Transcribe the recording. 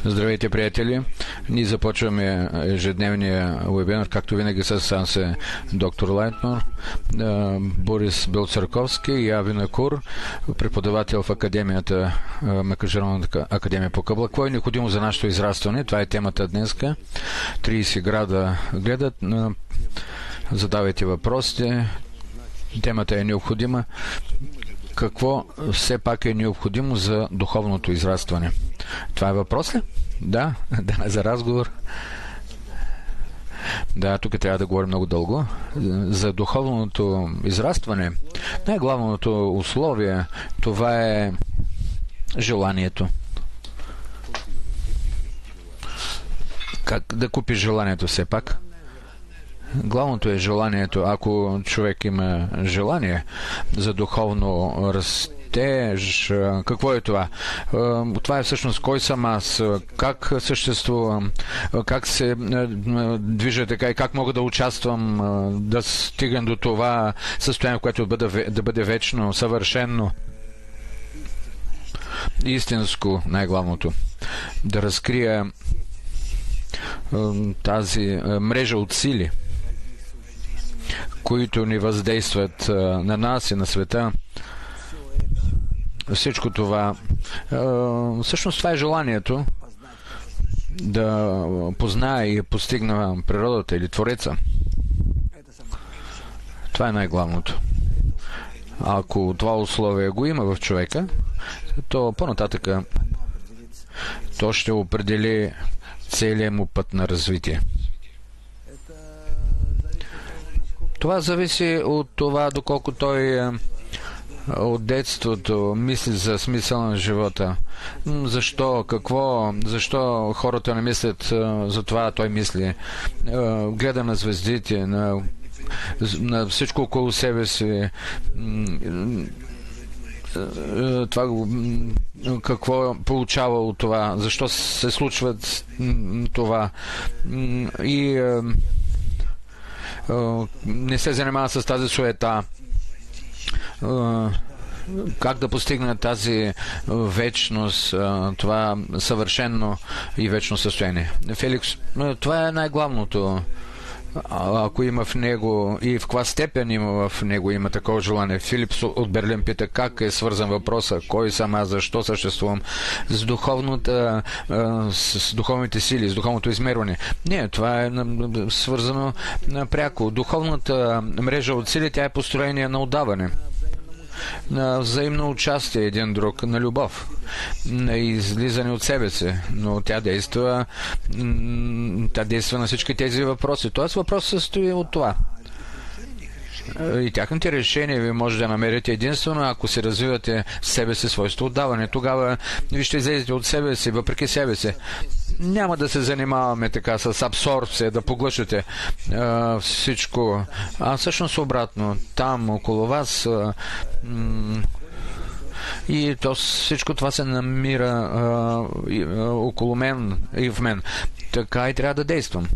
Здравейте, приятели! Ние започваме ежедневния вебинар, както винаги с доктор Лайтнор, Борис Белцърковски и Авина Кур, преподавател в Академията, Международната академия по Кабла. Какво е необходимо за нашето израстване? Това е темата днеска. 30 града гледат. Задавайте въпросите. Темата е необходима. Какво все пак е необходимо за духовното израстване? Това е въпрос ли? Да, за разговор. Да, тук трябва да говорим много дълго. За духовното израстване най-главното условие, това е желанието. Как да купиш желанието все пак? Главното е желанието. Ако човек има желание за духовно растеж, какво е това? Това е всъщност кой съм аз, как съществувам, как се движа така и как мога да участвам, да стигам до това състояние, което да бъде вечно, съвършено, истинско, най-главното. Да разкрия тази мрежа от сили, които ни въздействат на нас и на света. Всичко това, всъщност това е желанието да позная и постигна природата или Твореца. Това е най-главното. Ако това условие го има в човека, то по-нататъка то ще определи целият му път на развитие. Това зависи от това, доколко той от детството мисли за смисъл на живота. Защо, какво, защо хората не мислят за това, той мисли. Гледа на звездите, на всичко около себе си. Това, какво получава от това, защо се случват това. И не се занимава с тази суета. Как да постигне тази вечност, това съвършено и вечно състояние. Феликс, това е най-главното. Ако има в него и в каква степен има в него има такова желание. Филипс от Берлин пита как е свързан въпроса, кой съм аз, защо съществувам, с духовните сили, с духовното измерване. Не, това е свързано пряко. Духовната мрежа от сили, тя е построение на отдаване, на взаимно участие един друг, на любов, на излизане от себе си, но тя действа на всички тези въпроси. Тоест въпросът се състои от това. И тяхните решения ви може да намерите единствено, ако се развивате в себе си свойство отдаване. Тогава ви ще излезете от себе си, въпреки себе си. Няма да се занимаваме така с абсорбция, да поглъщате всичко. А всъщност обратно, там около вас и то всичко това се намира около мен и в мен. Така и трябва да действам.